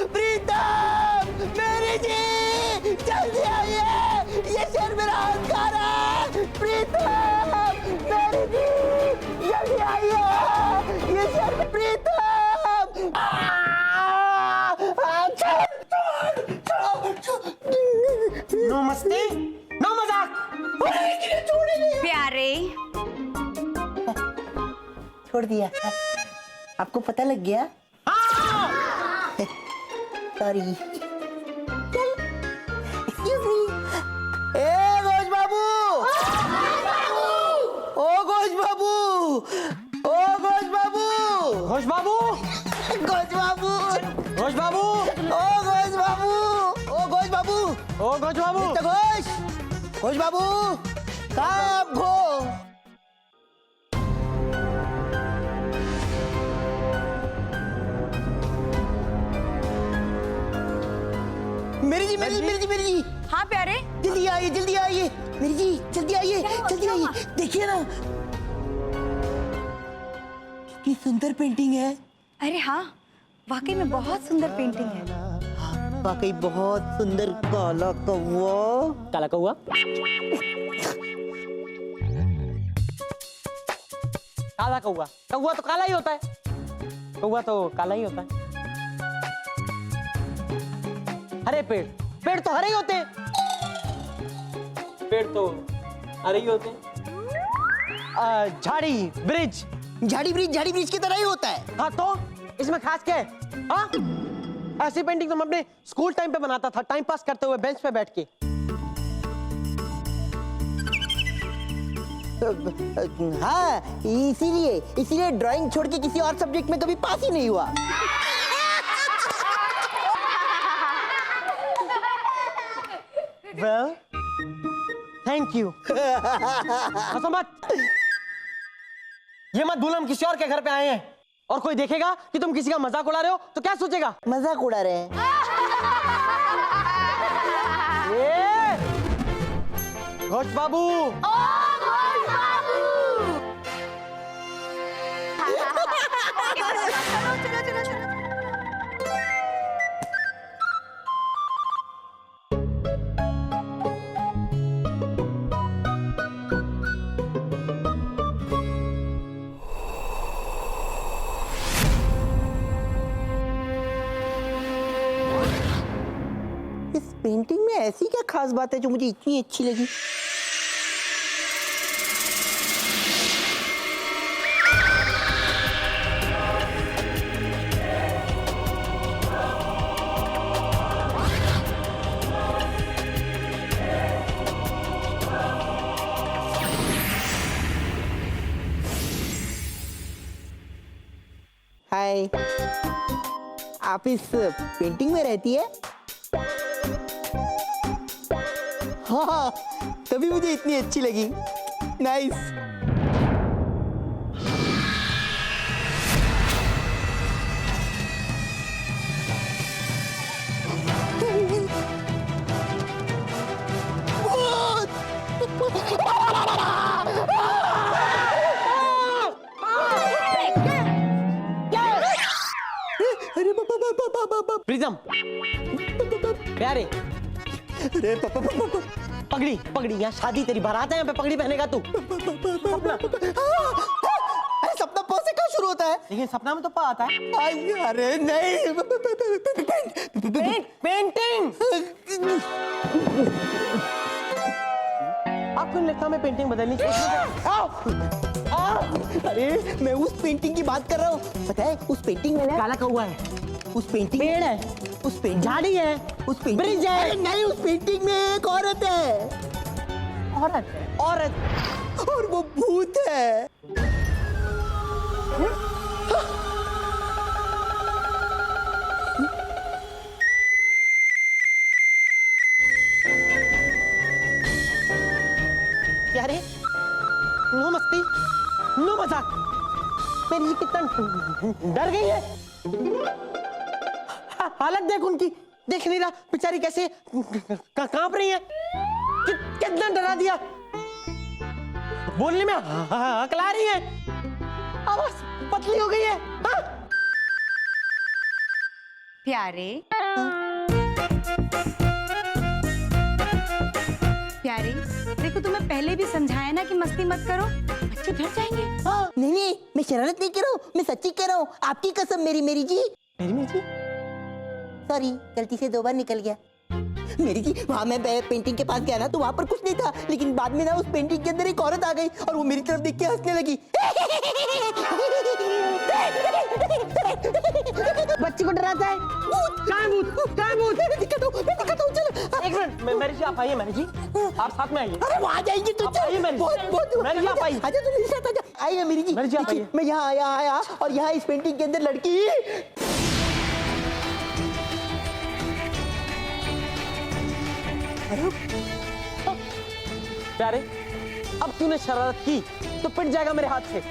प्रीतम, मेरी जी, जल्दी आइए, ये शेर मेरा हाथ खा रहा है। प्रीतम, मेरी जी, जल्दी आइए, ये शेर। प्रीतम, नो मस्ती, नो मजाक। प्यारे, छोड़ दिया, आपको पता लग गया? सॉरी। Excuse me. ए घोष बाबू, ओ घोष बाबू, ओ घोष बाबू, घोष बाबू, घोष बाबू, घोष बाबू, ओ घोष बाबू, ओ घोष बाबू, ओ घोष बाबू, मिस्टर घोष, घोष बाबू, कहाँ आप घो? मेरी जी, मेरी जी, मेरी जी, मेरी जी, हाँ प्यारे, जल्दी आइए, जल्दी आइए, मेरी जी, जल्दी आइए, जल्दी आइए, देखिए ना, कितनी सुंदर पेंटिंग है। अरे हाँ, वाकई में बहुत सुंदर पेंटिंग है। वाकई बहुत सुंदर। काला कौवा, काला कौवा, काला कौवा, कौवा तो काला ही होता है, कौवा तो काला ही होता है। हरे पेड़, पेड़ तो हरे ही होते हैं, पेड़ तो हरे ही होते हैं। झाड़ी, ब्रिज, झाड़ी ब्रिज की तरह ही होता है। हाँ तो इसमें खास क्या है? हाँ, ऐसी पेंटिंग तो मैं अपने स्कूल टाइम पे बनाता था, टाइम पास करते हुए बेंच पे बैठ के। हाँ, इसीलिए ड्राइंग छोड़ के किसी और सब्जेक्ट में कभी पास ही नहीं हुआ। Well, thank you. हंसो मत। ये मत भूलो हम किसी और के घर पे आए हैं, और कोई देखेगा कि तुम किसी का मजाक उड़ा रहे हो तो क्या सोचेगा? मजाक उड़ा रहे हैं। ये घोष बाबू, इस पेंटिंग में ऐसी क्या खास बात है जो मुझे इतनी अच्छी लगी? हाय, आप इस पेंटिंग में रहती है? हाँ, तभी मुझे इतनी अच्छी लगी। नाइस। अरे प्रीतम, प्यारे, अरे पापा, पगड़ी, पगड़ी, यहाँ शादी तेरी बारात है, यहाँ पे पगड़ी पहनेगा तू। अरे सपना प से कहाँ शुरू होता है? लेकिन सपना में तो पा आता है। अरे नहीं, पेंटिंग। आपको नहीं लगता मैं पेंटिंग बदलनी चाहिए? अरे मैं उस पेंटिंग की बात कर रहा हूँ। पता है उस पेंटिंग में काला कौवा है, उस पेंटिंग पेड़ है, उस पेंटिंग झाड़ी है, उस पेंटिंग ब्रिज है। अरे नहीं, उस पेंटिंग में एक औरत है। औरत है, औरत, और वो भूत है। क्या रे? नो मस्ती, नो मजाक। मेरी जी कितना डर गई है। हालत देख उनकी, देख नहीं रहा बेचारी कैसे कांप रही है। कितना डरा दिया। बोलने में हकला रही है, आवाज पतली हो गई है। हाँ? प्यारे प्यारे, देखो तुम्हें पहले भी समझाया ना कि मस्ती मत करो, बच्चे डर जाएंगे। हाँ, नहीं, मैं शरारत नहीं कर रहा हूँ, मैं सच्ची कह रहा हूँ। आपकी कसम मेरी जी। मेरी जी, सॉरी, गलती से 2 बार निकल गया। मेरी जी, वहाँ मैं पेंटिंग के पास गया ना, तो वहाँ पर कुछ नहीं था, लेकिन बाद में ना उस पेंटिंग के अंदर एक औरत आ गई और वो मेरी तरफ देख के हंसने लगी। बच्ची को डराता है। कहाँ है भूत? कहाँ है भूत? मैं दिखाता हूँ, चलो। एक मिनट, मेरी जी आप आइए, मेरी जी आप साथ में आइए। अरे वहाँ जाएंगे तो आप आइए मेरी जी। मेरी जी आप आइए। आजा तुम मेरे साथ आजा। आइए मेरी जी। मेरी जी आप देखिए, आइए। मैं यहाँ आया और यहाँ इस पेंटिंग के अंदर लड़की। प्यारे, अब तूने शरारत की तो पिट जाएगा मेरे हाथ से।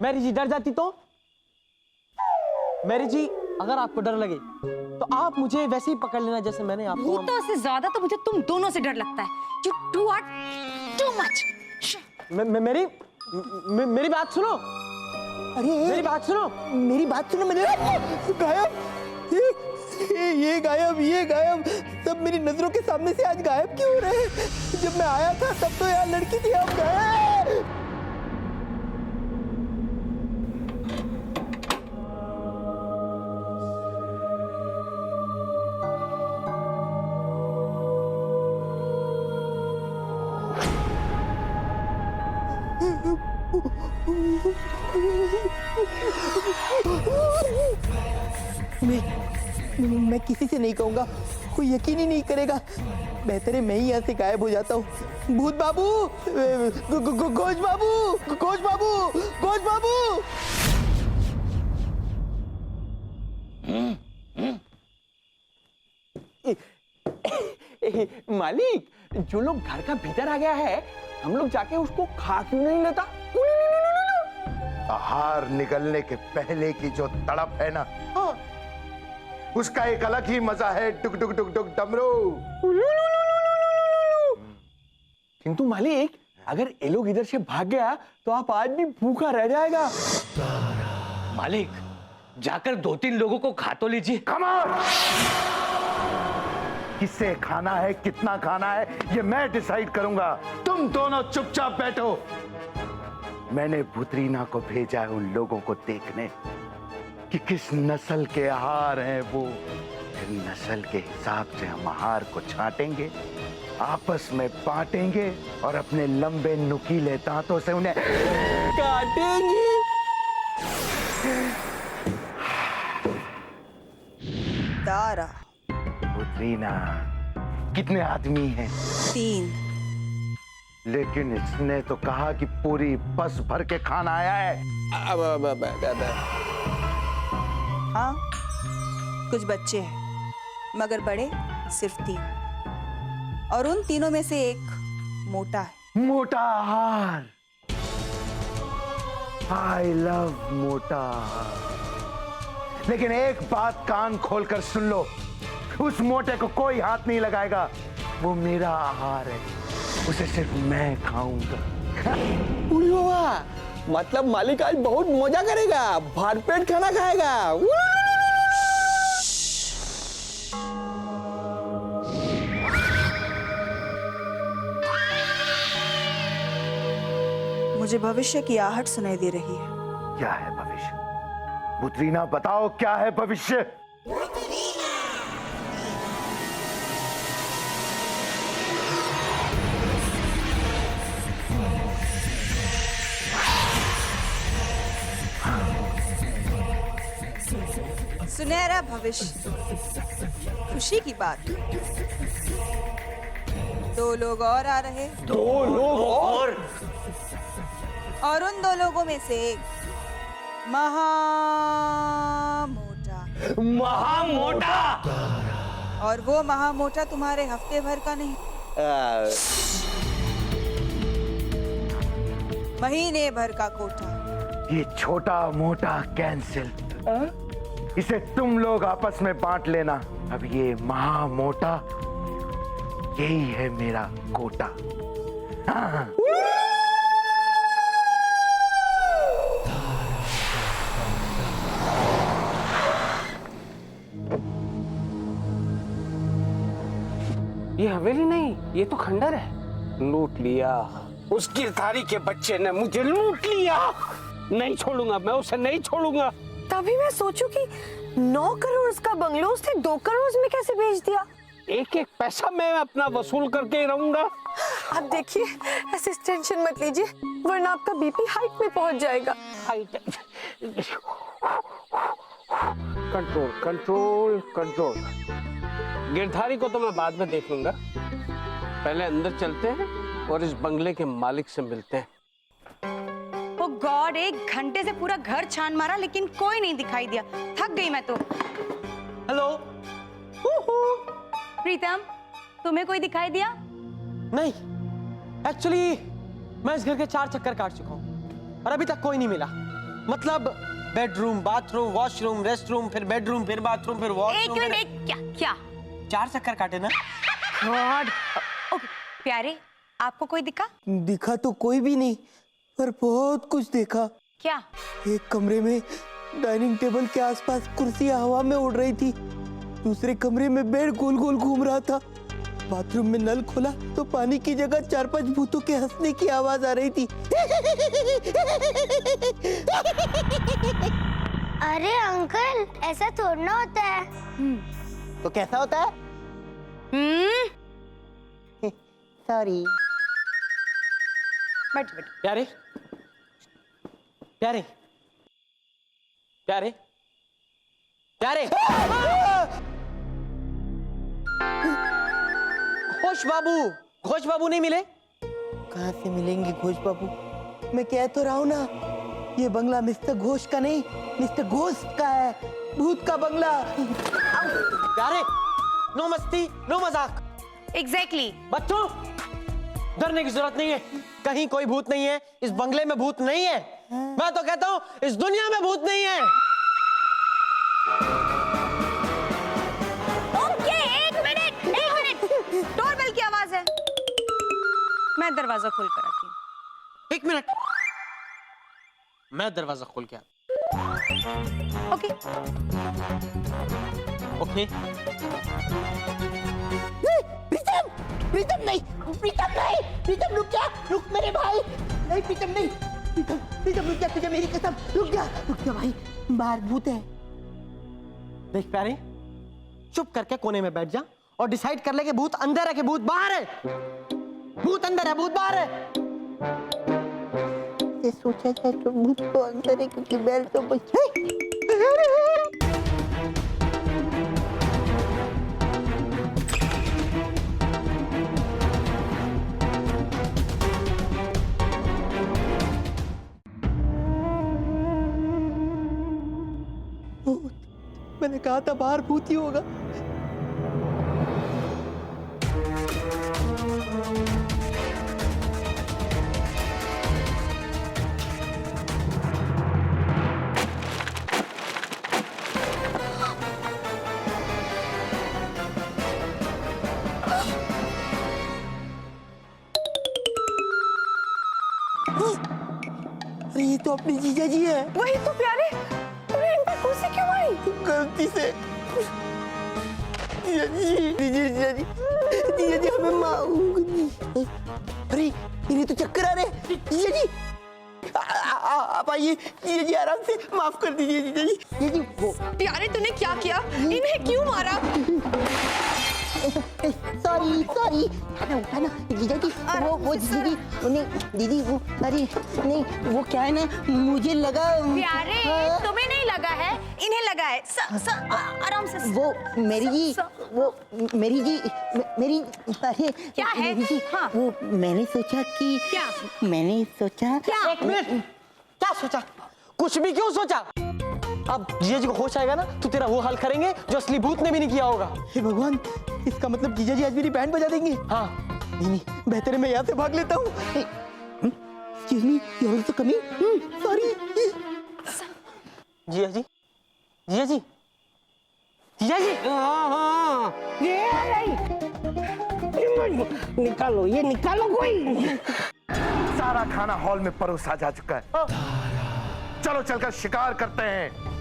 मेरी जी डर जाती तो? मेरी जी, अगर आपको डर लगे तो आप मुझे वैसे ही पकड़ लेना जैसे मैंने आपको। भूतों से ज्यादा तो मुझे तुम दोनों से डर लगता है। You two are too much. मेरी बात सुनो। अरे मेरी बात सुनो। मेरी बात सुनो। मैंने गायब, ये गायब सब मेरी नजरों के सामने से आज गायब क्यों हो रहे हैं? जब मैं आया था तब तो यार लड़की थी, अब गायब। मैं किसी से नहीं कहूंगा, कोई यकीन ही नहीं करेगा। बेहतर है मैं ही यहाँ से गायब हो जाता हूँ। भूत बाबू, घोष बाबू, घोष बाबू, घोष बाबू। मालिक, जो लोग घर का भीतर आ गया है, हम लोग जाके उसको खा क्यों नहीं लेता? बाहर निकलने के पहले की जो तड़प है ना, उसका एक अलग ही मजा है। टुक टुक टुक टुक डमरू। किंतु मालिक, अगर ये लोग इधर से भाग गया तो आप आज भी भूखा रह जाएगा। मालिक, जाकर 2-3 लोगों को खा तो लीजिए। Come on! किसे खाना है, कितना खाना है, ये मैं डिसाइड करूंगा। तुम दोनों चुपचाप बैठो। मैंने भूतरीना को भेजा है उन लोगों को देखने कि किस नस्ल के आहार हैं वो। फिर नस्ल के हिसाब से हम आहार को छांटेंगे, आपस में बांटेंगे और अपने लंबे नुकीले दांतों से उन्हें काटेंगे। तारा भूतरीना, कितने आदमी हैं? 3। लेकिन इसने तो कहा कि पूरी बस भर के खाना आया है। हाँ, कुछ बच्चे हैं, मगर बड़े सिर्फ 3। और उन तीनों में से एक मोटा है। मोटा आहार। आई लव मोटा आहार। लेकिन एक बात कान खोलकर सुन लो, उस मोटे को कोई हाथ नहीं लगाएगा। वो मेरा आहार है, उसे सिर्फ मैं खाऊंगा। उड़ी बाबा, मतलब मालिक आज बहुत मजा करेगा, भरपेट खाना खाएगा। मुझे भविष्य की आहट सुनाई दे रही है। क्या है भविष्य? भूतरीना बताओ, क्या है भविष्य? सुनहरा भविष्य, खुशी की बात। 2 लोग और आ रहे, 2 लोग और उन 2 लोगों में से एक महामोटा। और वो महामोटा तुम्हारे हफ्ते भर का नहीं, महीने भर का कोटा। ये छोटा मोटा कैंसिल, इसे तुम लोग आपस में बांट लेना। अब ये महामोटा, यही है मेरा कोटा। हाँ। ये हवेली नहीं, ये तो खंडर है। लूट लिया, उस गिरधारी के बच्चे ने मुझे लूट लिया। नहीं छोड़ूंगा, मैं उसे नहीं छोड़ूंगा। तभी मैं सोचूं कि 9 करोड़ का बंगलोज थे, 2 करोड़ में कैसे बेच दिया। एक एक पैसा मैं अपना वसूल करके ही रहूंगा। आप देखिए, ऐसे टेंशन मत लीजिए, वरना आपका बीपी हाइट में पहुंच जाएगा। Control control control. गिरधारी को तो मैं बाद में देख लूंगा, पहले अंदर चलते हैं और इस बंगले के मालिक से मिलते हैं। ओ गॉड, 1 घंटे से पूरा घर छान मारा लेकिन कोई नहीं दिखाई दिया। थक गई मैं तो। हेलो। प्रीतम, तुम्हें कोई दिखाई दिया? नहीं, एक्चुअली मैं इस घर के 4 चक्कर काट चुका हूँ और अभी तक कोई नहीं मिला। मतलब bedroom, bathroom, washroom, rest room, फिर बेडरूम, फिर बाथरूम, फिर वॉशरूम। एक मिनट, क्या 4 चक्कर काटे ना। गॉड। ओके प्यारे, आपको कोई दिखा? दिखा तो कोई भी नहीं, पर बहुत कुछ देखा। क्या? एक कमरे में डाइनिंग टेबल के आसपास कुर्सियां हवा में उड़ रही थी, दूसरे कमरे में बेड गोल गोल घूम रहा था, बाथरूम में नल खोला तो पानी की जगह 4-5 भूतों के हंसने की आवाज आ रही थी। अरे अंकल, ऐसा थोड़ा ना होता है। तो कैसा होता है? सॉरी। बैठ। प्यारे प्यारे प्यारे प्यारे। घोष बाबू नहीं मिले? कहाँ से मिलेंगे घोष बाबू? मैं कह तो रहा हूँ ना, ये बंगला मिस्टर घोष का नहीं, मिस्टर घोस्ट का है, भूत का बंगला। प्यारे, नो मस्ती, नो मजाक। एग्जैक्टली। बच्चों, डरने की जरूरत नहीं है, कहीं कोई भूत नहीं है, इस बंगले में भूत नहीं है। मैं तो कहता हूँ इस दुनिया में भूत नहीं है। ओके, एक मिनट। डोरबेल की आवाज है, मैं दरवाजा खोल कर आती हूँ। 1 मिनट, मैं दरवाजा खोल के आता। ओके। ओके। प्रीतम, प्रीतम नहीं, प्रीतम नहीं, प्रीतम रुक जा, रुक मेरे भाई। नहीं प्रीतम नहीं, प्रीतम रुक जा, तुझे मेरी कसम, रुक जा भाई, बाहर भूत है। देख प्यारे, चुप करके कोने में बैठ जा और डिसाइड कर ले कि भूत अंदर है कि भूत बाहर है। भूत अंदर है, भूत बाहर है। ये सोचा जाए तो भूत तो अंदर है, क्योंकि बैल तो बच। मैंने कहा था बाहर भूत ही होगा। अरे ये तो अपनी जीजा जी है। वही तो प्यारे, उन्हें इन पर कुर्सी क्यों आई? गलती से। जीजा जी हमें अरे इन्हें तो चक्कर आ रहे। जीजा जी आप आइए, जीजा जी आराम से, माफ कर दीजिए जीजा जी। वो प्यारे, तूने क्या किया? इन्हें क्यों मारा? सॉरी उठाना जीजा जी। वो जीजा जी, नहीं दीदी, वो अरे नहीं, वो क्या है ना, मुझे लगा। प्यारे, तुम्हें नहीं लगा है, इन्हें लगा है। आराम से। वो मेरी जी, वो मेरी जी, मेरी अरे क्या है? मेरी जी, हाँ। वो मैंने सोचा कि क्या? मैंने सोचा। क्या? 1 मिनट, क्या सोचा? कुछ भी क्यों सोचा? अब जीजा जी को होश आएगा ना तो तेरा वो हाल करेंगे जो असली भूत ने भी नहीं किया होगा। हे भगवान, इसका मतलब जीजा जी आज मेरी बैंड बजा देंगे। हाँ। नहीं, बेहतर है मैं यहाँ से भाग लेता हूँ। Excuse me, you also coming? Sorry. जीजा जी, जीजा जी, जीजा जी। हाँ, निकालो, ये निकालो कोई। सारा खाना हॉल में परोसा जा चुका है, चलो चलकर शिकार करते हैं।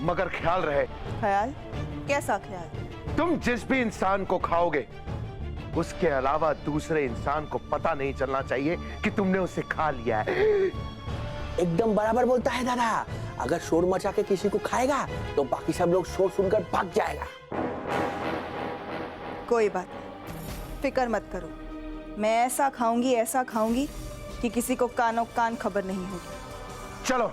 मगर ख्याल रहे। ख्याल? कैसा ख्याल? तुम जिस भी इंसान को खाओगे उसके अलावा दूसरे इंसान को पता नहीं चलना चाहिए कि तुमने उसे खा लिया है। एकदम बराबर बोलता है दादा। अगर शोर मचा के किसी को खाएगा तो बाकी सब लोग शोर सुनकर भाग जाएगा। कोई बात नहीं, फिक्र मत करो। मैं ऐसा खाऊंगी कि किसी को कानों कान खबर नहीं होगी। चलो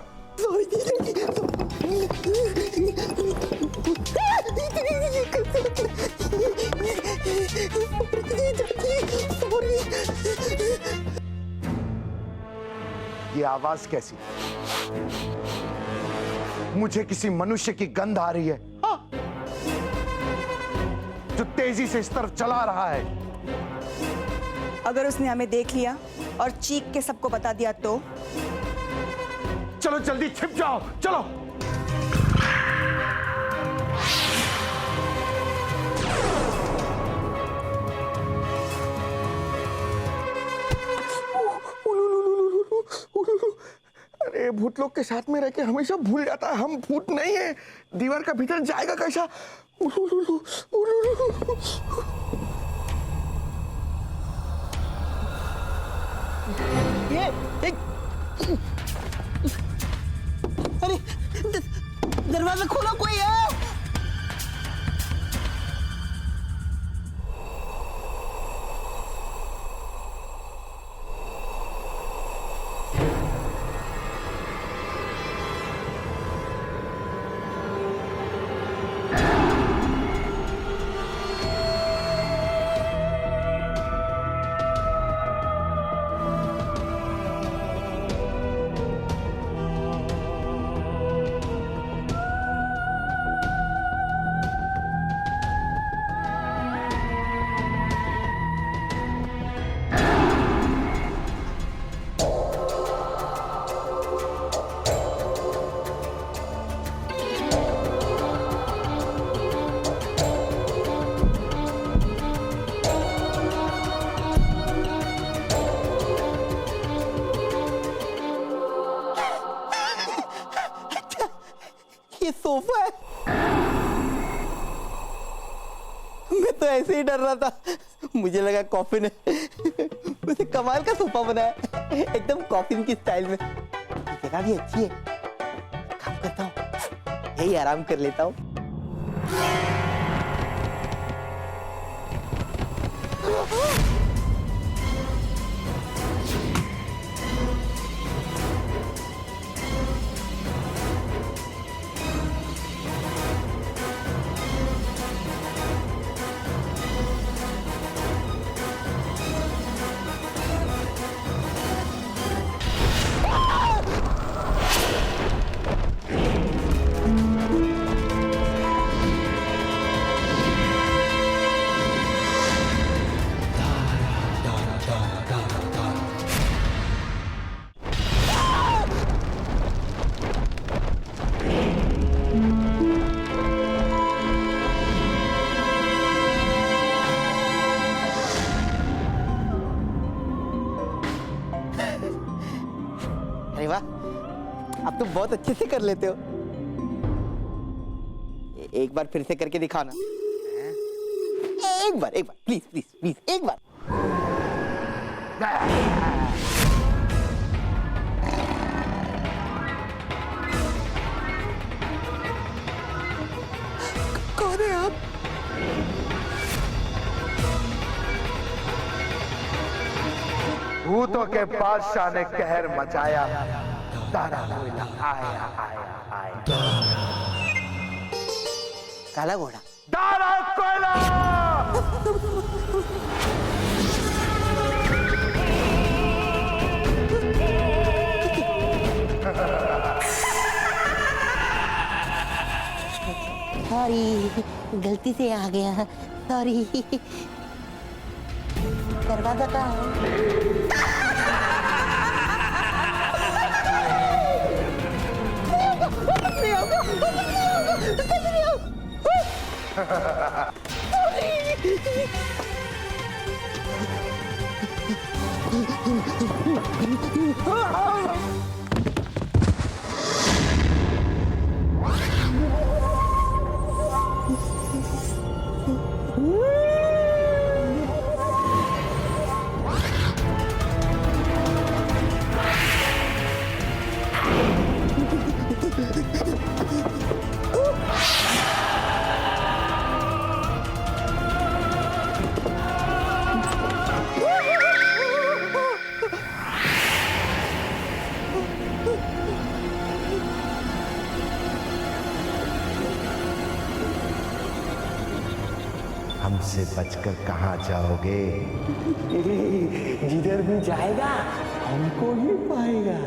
ये आवाज कैसी? मुझे किसी मनुष्य की गंध आ रही है जो तेजी से इस तरफ चला रहा है। अगर उसने हमें देख लिया और चीख के सबको बता दिया तो? चलो जल्दी छिप जाओ, चलो। अरे भूत लोग के साथ में रह के हमेशा भूल जाता है हम भूत नहीं है। दीवार का भीतर जाएगा कैसा? अरे दरवाजा खोलो, कोई है? ये सोफा है। मैं तो ऐसे ही डर रहा था, मुझे लगा कॉफिन है। वैसे कमाल का सोफा बना है, एकदम कॉफिन की स्टाइल में। जगह भी अच्छी है। काम करता हूँ, यही आराम कर लेता हूँ। अरे वाह, आप तो बहुत अच्छे से कर लेते हो। एक बार फिर से करके दिखाना। एक बार प्लीज प्लीज प्लीज एक बार। कौन है आप? भूतों के बादशाह ने कहर मचाया, दारा कोयला आया आया आया। काला घोड़ा। दारा कोयला। सॉरी, गलती से आ गया, सॉरी। दरवाजा कहाँ है? हमसे बचकर कहाँ जाओगे? जिधर भी जाएगा हमको ही पाएगा।